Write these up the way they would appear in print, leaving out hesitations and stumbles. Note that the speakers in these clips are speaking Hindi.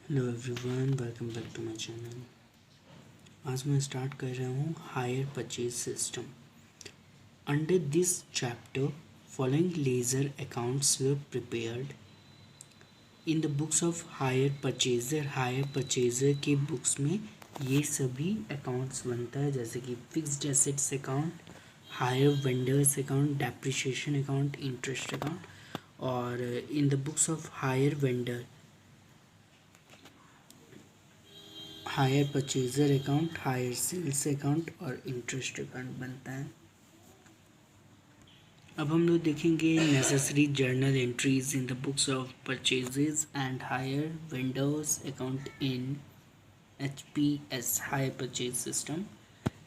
Hello everyone, welcome back to my channel. आज मैं स्टार्ट कर रहा हूँ hire purchase system. Under this chapter following ledger accounts were prepared in the books of hire purchaser. Hire purchaser के बुक्स में ये सभी अकाउंट्स बनता है, जैसे कि fixed assets account, hire vendors account, depreciation account, interest account. और in the books of hire vendor hire purchaser account, hire sales account और इंटरेस्ट अकाउंट बनता है। अब हम लोग देखेंगे necessary journal entries in the books of purchases and hire vendors account in HPS hire purchase system.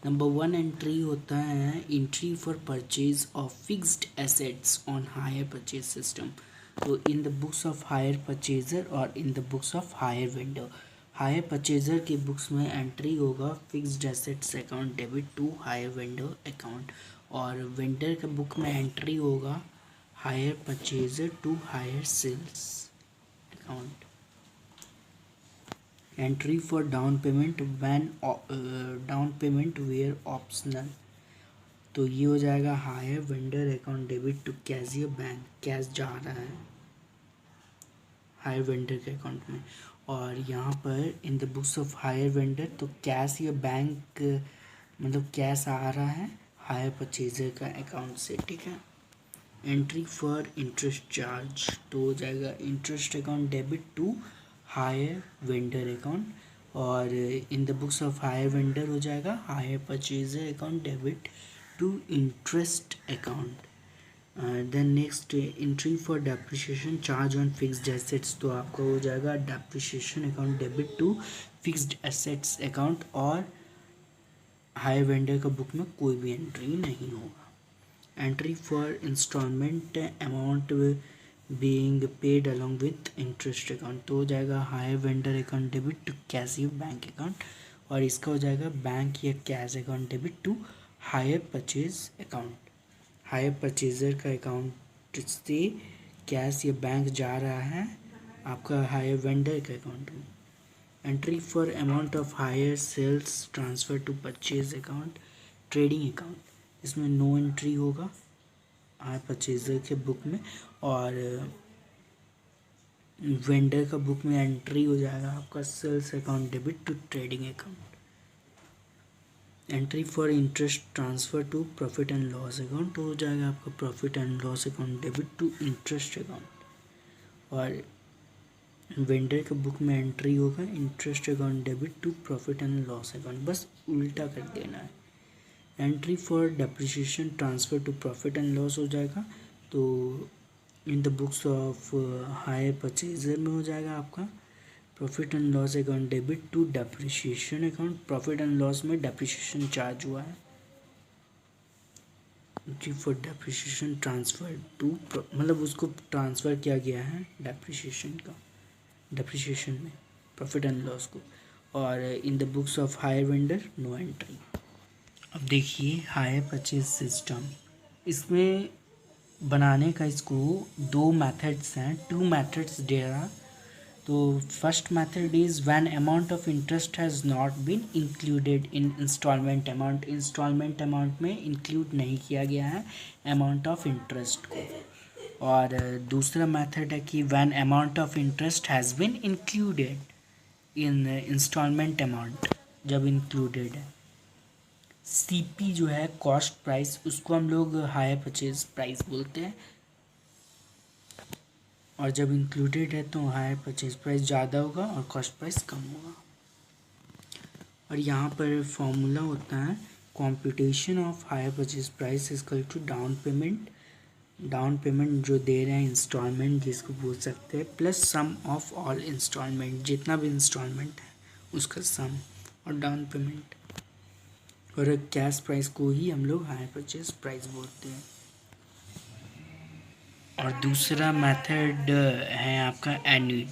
Number 1 entry होता है entry for purchase of fixed assets on hire purchase system. तो in the books of hire purchaser और in the books of hire vendor. Hire purchaser के बुक्स में एंट्री होगा fixed assets account debit to hire vendor account, और वेंडर के बुक में एंट्री होगा hire purchaser to hire sales account. Entry for down payment when down payment where optional, तो ये हो जाएगा hire vendor account debit to cashier bank. Cash जा रहा है हायर वेंडर के अकाउंट में, और यहाँ पर इन the books of hire vendor तो कैश या बैंक मतलब कैश आ रहा है हायर परचेजर का अकाउंट से, ठीक है। एंट्री फॉर इंटरेस्ट चार्ज तो हो जाएगा interest account debit to hire vendor account, और in the books of hire vendor हो जाएगा hire purchaser account debit to interest account. Then next entry for depreciation charge on fixed assets, तो आपका हो जाएगा depreciation account debit to fixed assets account, और हायर वेंडर का बुक में कोई भी एंट्री नहीं होगा। Entry for instalment amount being paid along with interest account, तो हो जाएगा hire vendor account debit to cashier bank account, और इसका हो जाएगा बैंक या cash account debit to hire purchase account. Hire purchaser का अकाउंट से कैश या बैंक जा रहा है आपका हायर वेंडर के अकाउंट में। Entry for amount of hire sales transfer to purchase account trading account, इसमें नो एंट्री होगा हायर परचेजर के बुक में, और वेंडर का बुक में एंट्री हो जाएगा आपका sales account debit to trading account. Entry for interest transfer to profit and loss account, तो हो जाएगा आपका profit and loss account debit to interest account, और वेंडर के बुक में एंट्री होगा interest account debit to profit and loss account, बस उल्टा कर देना है। Entry for depreciation transfer to profit and loss हो जाएगा, तो in the books of hire purchaser में हो जाएगा आपका profit and loss account debit to depreciation account. Profit and loss में डेप्रिसिएशन चार्ज हुआ है, entry for depreciation transfer to मतलब उसको ट्रांसफ़र किया गया है डेप्रिसिएशन में प्रॉफिट एंड लॉस को, और in the books of hire vendor no entry. अब देखिए हायर परचेज सिस्टम, इसमें बनाने का इसको दो मेथड्स हैं, टू मेथड्स देयर आर। तो first method is when amount of interest has not been included in installment amount. Installment amount में इंक्लूड नहीं किया गया है अमाउंट ऑफ इंटरेस्ट को। और दूसरा मेथड है कि when amount of interest has been included in installment amount, जब इंक्लूडेड है। CP जो है कॉस्ट प्राइस, उसको हम लोग हायर परचेज प्राइस बोलते हैं, और जब इंक्लूडेड है तो हायर परचेज प्राइस ज़्यादा होगा और कॉस्ट प्राइस कम होगा। और यहाँ पर फॉर्मूला होता है competition of hire purchase price is equal to down payment. Down payment जो दे रहे हैं इंस्टॉलमेंट जिसको बोल सकते हैं, plus sum of all installment, जितना भी इंस्टॉलमेंट है उसका सम और डाउन पेमेंट, और कैश प्राइस को ही हम लोग हायर परचेज प्राइस बोलते हैं। और दूसरा मेथड है आपका एन्युटी।